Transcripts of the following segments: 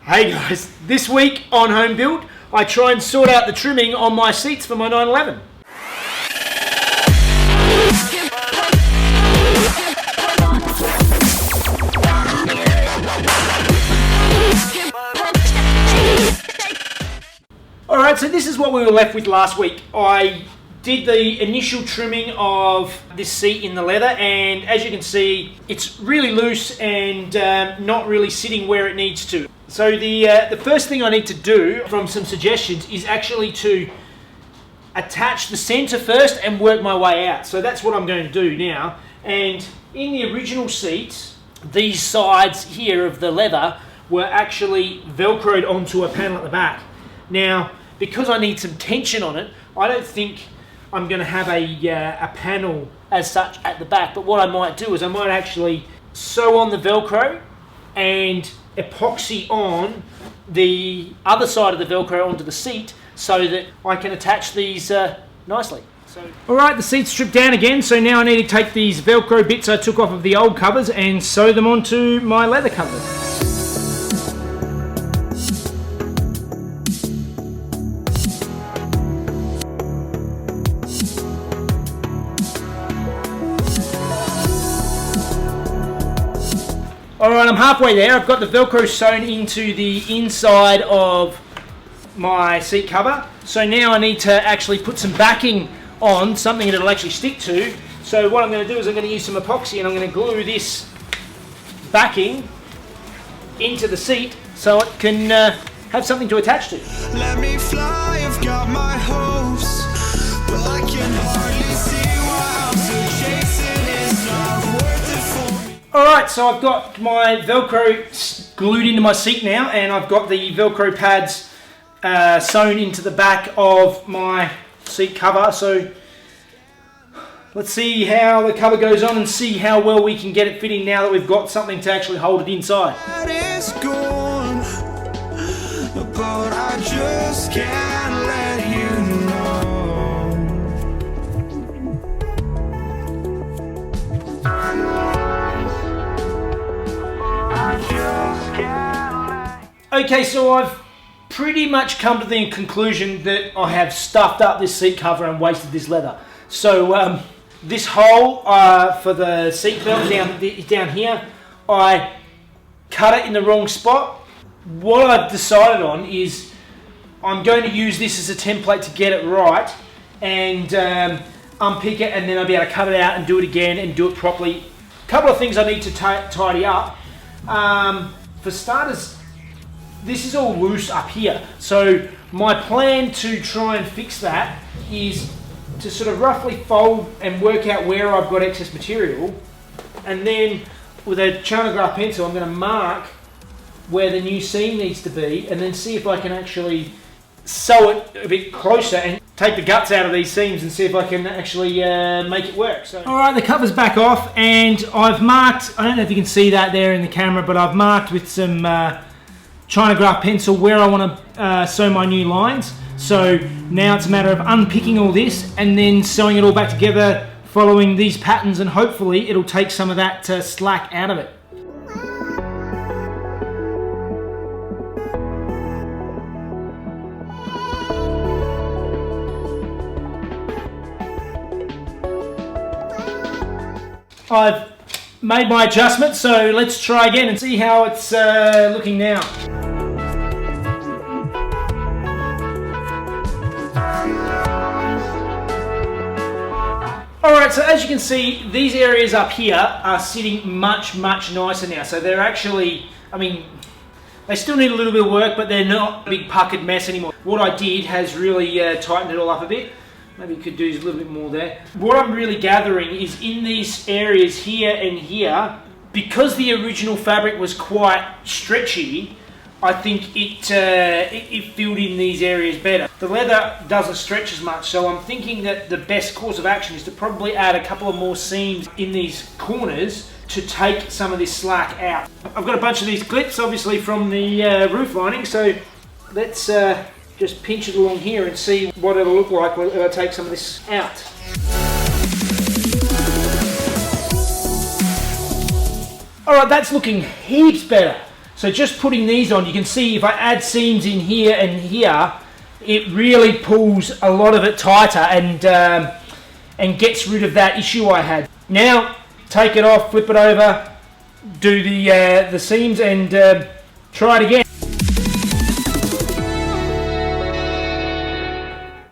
Hey guys, this week on Home Build, I try and sort out the trimming on my seats for my 911. Alright, so this is what we were left with last week. I did the initial trimming of this seat in the leather, and as you can see, it's really loose and not really sitting where it needs to. So the first thing I need to do, from some suggestions, is actually to attach the center first and work my way out. So that's what I'm going to do now. And in the original seats, these sides here of the leather were actually velcroed onto a panel at the back. Now, because I need some tension on it, I don't think I'm going to have a panel as such at the back. But what I might do is I might actually sew on the velcro and epoxy on the other side of the velcro onto the seat so that I can attach these nicely. Alright, the seat's stripped down again, so now I need to take these velcro bits I took off of the old covers and sew them onto my leather covers. Alright, I'm halfway there. I've got the velcro sewn into the inside of my seat cover. So now I need to actually put some backing on, something that it'll actually stick to. So what I'm going to do is I'm going to use some epoxy and I'm going to glue this backing into the seat so it can have something to attach to. Let me fly, I've got my hopes, but I can hardly see why I'm still chasing. It's not worth it for me. Alright, so I've got my velcro glued into my seat now, and I've got the velcro pads sewn into the back of my seat cover. So let's see how the cover goes on and see how well we can get it fitting now that we've got something to actually hold it inside. That is gone, but I just can't let you know. Okay, so I've pretty much come to the conclusion that I have stuffed up this seat cover and wasted this leather. So this hole for the seat belt down here, I cut it in the wrong spot. What I've decided on is I'm going to use this as a template to get it right and unpick it, and then I'll be able to cut it out and do it again and do it properly. A couple of things I need to tidy up. For starters, this is all loose up here. So my plan to try and fix that is to sort of roughly fold and work out where I've got excess material, and then with a China pencil I'm going to mark where the new seam needs to be, and then see if I can actually sew it a bit closer and take the guts out of these seams and see if I can actually make it work. So, alright, the cover's back off, and I've marked, I don't know if you can see that there in the camera, but I've marked with some China pencil where I want to sew my new lines. So now it's a matter of unpicking all this and then sewing it all back together following these patterns, and hopefully it'll take some of that slack out of it. I've made my adjustment, so let's try again and see how it's looking now. Alright, so as you can see, these areas up here are sitting much nicer now. So they're actually, I mean, they still need a little bit of work, but they're not a big puckered mess anymore. What I did has really tightened it all up a bit. Maybe you could do a little bit more there. What I'm really gathering is in these areas here and here, because the original fabric was quite stretchy, I think it filled in these areas better. The leather doesn't stretch as much, so I'm thinking that the best course of action is to probably add a couple of more seams in these corners to take some of this slack out. I've got a bunch of these clips, obviously from the roof lining, so let's just pinch it along here and see what it'll look like when I take some of this out. Alright, that's looking heaps better. So just putting these on, you can see if I add seams in here and here, it really pulls a lot of it tighter and gets rid of that issue I had. Now take it off, flip it over, do the seams and try it again.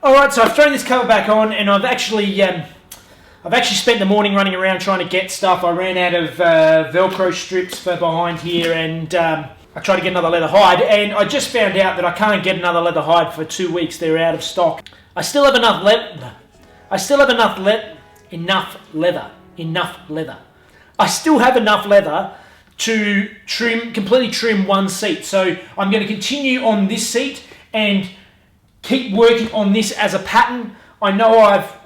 Alright, so I've thrown this cover back on and I've actually spent the morning running around trying to get stuff. I ran out of velcro strips for behind here and I tried to get another leather hide and I just found out that I can't get another leather hide for 2 weeks. They're out of stock. I still have enough leather. I still have enough leather to completely trim one seat. So I'm going to continue on this seat and keep working on this as a pattern. I know I've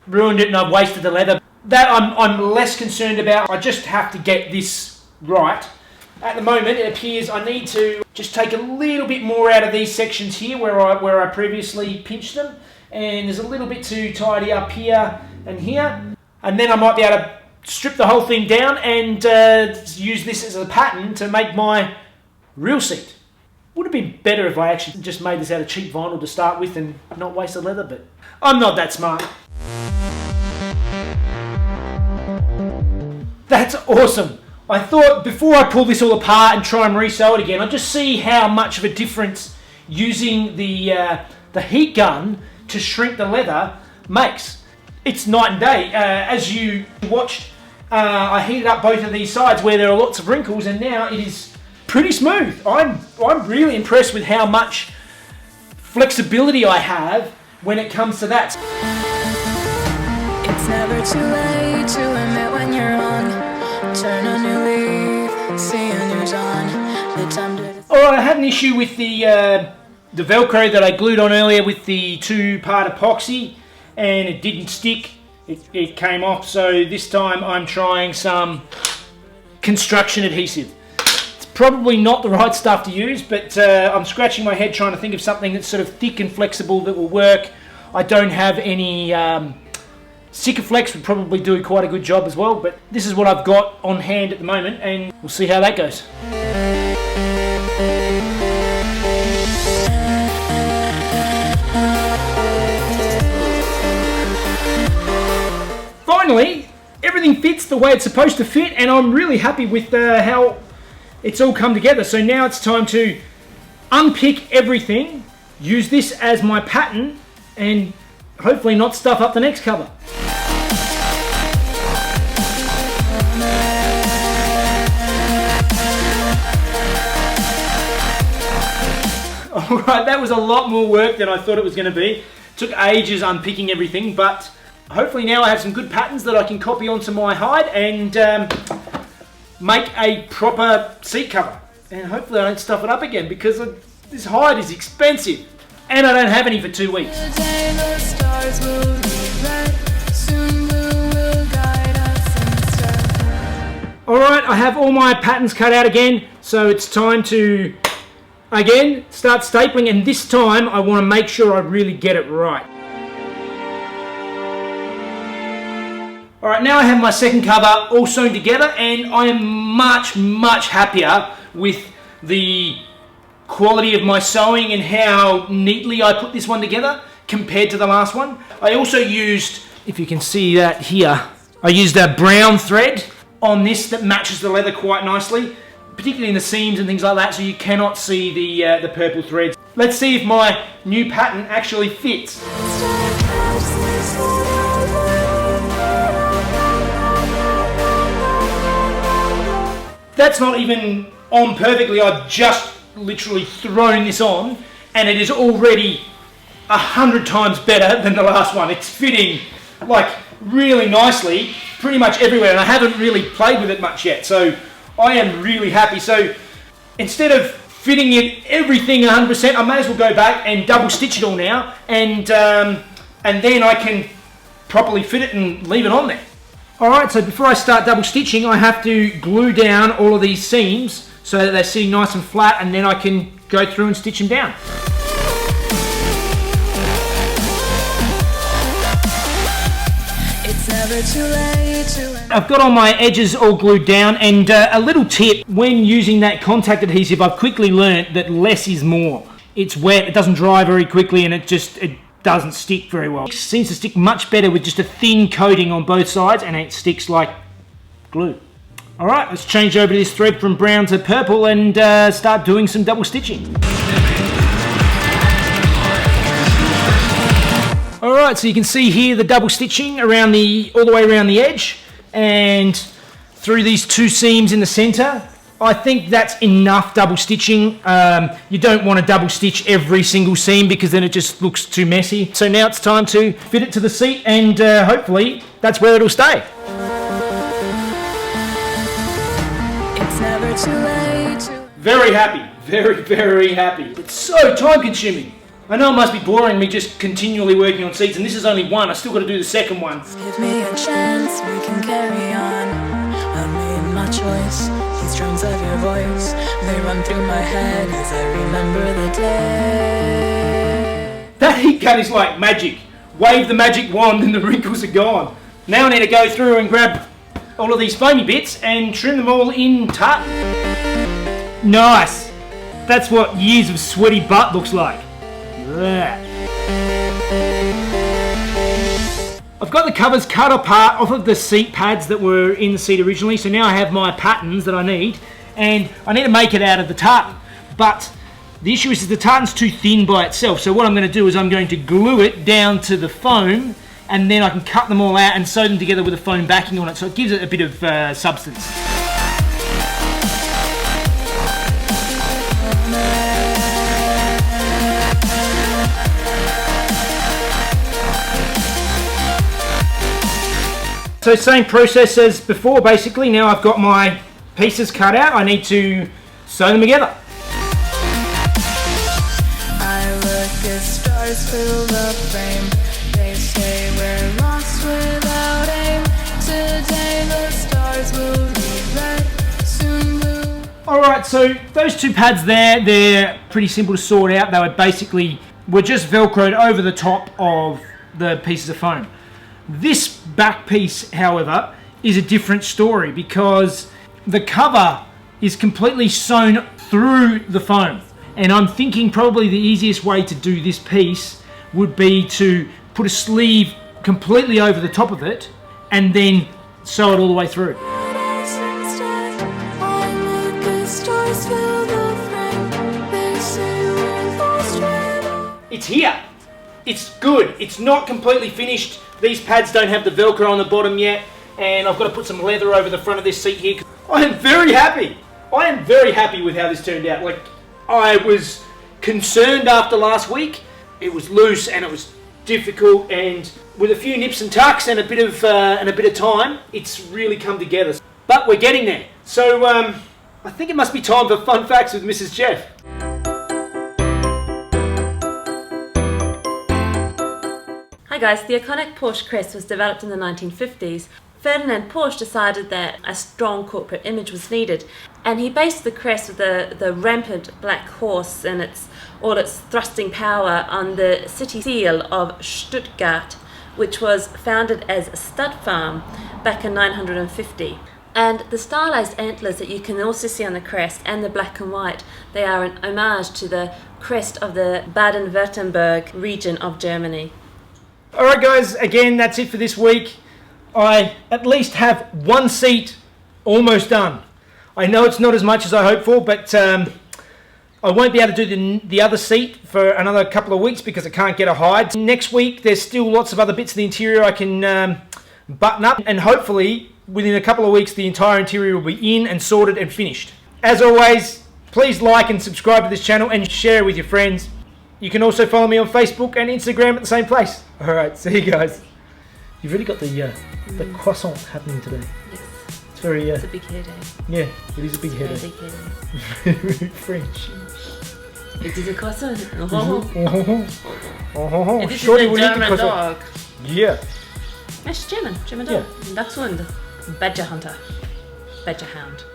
ruined it and I've wasted the leather. That I'm less concerned about. I just have to get this right. At the moment, it appears I need to just take a little bit more out of these sections here where I previously pinched them. And there's a little bit too tidy up here and here. And then I might be able to strip the whole thing down and use this as a pattern to make my real seat. Would have been better if I actually just made this out of cheap vinyl to start with and not waste the leather, but I'm not that smart. That's awesome. I thought before I pull this all apart and try and resew it again, I'll just see how much of a difference using the heat gun to shrink the leather makes. It's night and day. As you watched, I heated up both of these sides where there are lots of wrinkles and now it is pretty smooth. I'm really impressed with how much flexibility I have when it comes to that. It's never too late to admit when you're wrong. Turn a new leaf, see a new dawn. The time to... Alright, I had an issue with the Velcro that I glued on earlier with the 2-part epoxy and it didn't stick. It came off, so this time I'm trying some construction adhesive. Probably not the right stuff to use, but I'm scratching my head trying to think of something that's sort of thick and flexible that will work. I don't have any Sikaflex would probably do quite a good job as well, but this is what I've got on hand at the moment and we'll see how that goes. Finally, everything fits the way it's supposed to fit and I'm really happy with how it's all come together. So now it's time to unpick everything, use this as my pattern, and hopefully not stuff up the next cover. Alright, that was a lot more work than I thought it was going to be. It took ages unpicking everything, but hopefully now I have some good patterns that I can copy onto my hide and make a proper seat cover. And hopefully I don't stuff it up again because this hide is expensive and I don't have any for 2 weeks. Alright, I have all my patterns cut out again, so it's time to again start stapling, and this time I want to make sure I really get it right. Alright, now I have my second cover all sewn together and I am much happier with the quality of my sewing and how neatly I put this one together compared to the last one. I also used, if you can see that here, I used a brown thread on this that matches the leather quite nicely, particularly in the seams and things like that, so you cannot see the purple threads. Let's see if my new pattern actually fits. That's not even on perfectly. I've just literally thrown this on and it is already 100 times better than the last one. It's fitting like really nicely pretty much everywhere and I haven't really played with it much yet, so I am really happy. So instead of fitting it everything 100%, I may as well go back and double stitch it all now and then I can properly fit it and leave it on there. Alright, so before I start double stitching, I have to glue down all of these seams so that they're sitting nice and flat, and then I can go through and stitch them down. It's It's never too late to I've got all my edges all glued down, and a little tip, when using that contact adhesive, I've quickly learnt that less is more. It's wet, it doesn't dry very quickly, and it doesn't stick very well. It seems to stick much better with just a thin coating on both sides, and it sticks like glue. Alright, let's change over this thread from brown to purple and start doing some double stitching. Alright, so you can see here the double stitching around all the way around the edge and through these two seams in the center. I think that's enough double stitching. You don't want to double stitch every single seam because then it just looks too messy. So now it's time to fit it to the seat, and hopefully that's where it'll stay. It's never too late to Very happy, very happy. It's so time consuming. I know it must be boring me just continually working on seats, and this is only one. I still got to do the second one. give me a chance, we can carry on. I made my choice. These strings of your voice, they run through my head as I remember the day. That heat gun is like magic. Wave the magic wand and the wrinkles are gone. Now I need to go through and grab all of these foamy bits and trim them all in tuck. Nice. That's what years of sweaty butt looks like. I've got the covers cut apart off of the seat pads that were in the seat originally, so now I have my patterns that I need, and I need to make it out of the tartan. But the issue is the tartan's too thin by itself, so what I'm going to do is I'm going to glue it down to the foam, and then I can cut them all out and sew them together with a foam backing on it, so it gives it a bit of substance. So same process as before basically. Now I've got my pieces cut out, I need to sew them together. I look at stars fill the frame. They say we're lost without aim. Today the stars will be red, soon blue. Alright, so those two pads there, they're pretty simple to sort out. They were just velcroed over the top of the pieces of foam. This back piece, however, is a different story because the cover is completely sewn through the foam. And I'm thinking probably the easiest way to do this piece would be to put a sleeve completely over the top of it and then sew it all the way through. It's here. It's good. It's not completely finished. These pads don't have the Velcro on the bottom yet, and I've got to put some leather over the front of this seat here. I am very happy. I am very happy with how this turned out. Like, I was concerned after last week. It was loose and it was difficult, and with a few nips and tucks and a bit of time, it's really come together. But we're getting there. So I think it must be time for fun facts with Mrs. Jeff. Hi guys, the iconic Porsche crest was developed in the 1950s. Ferdinand Porsche decided that a strong corporate image was needed, and he based the crest with the rampant black horse and all its thrusting power on the city seal of Stuttgart, which was founded as a stud farm back in 950. And the stylized antlers that you can also see on the crest and the black and white, they are an homage to the crest of the Baden-Württemberg region of Germany. Alright guys, again that's it for this week. I at least have one seat almost done. I know it's not as much as I hoped for, but I won't be able to do the other seat for another couple of weeks because I can't get a hide. Next week there's still lots of other bits of the interior I can button up, and hopefully within a couple of weeks the entire interior will be in and sorted and finished. As always, please like and subscribe to this channel and share with your friends. You can also follow me on Facebook and Instagram at the same place. Alright, see you guys. You've really got the croissant happening today. Yes. It's very... It's a big hair day. yeah, it is a big head. Very big hair day. Very French. It is a croissant. It is Shorty a German dog. Yeah. It's German dog. Dachshund. Badger hunter. Badger hound.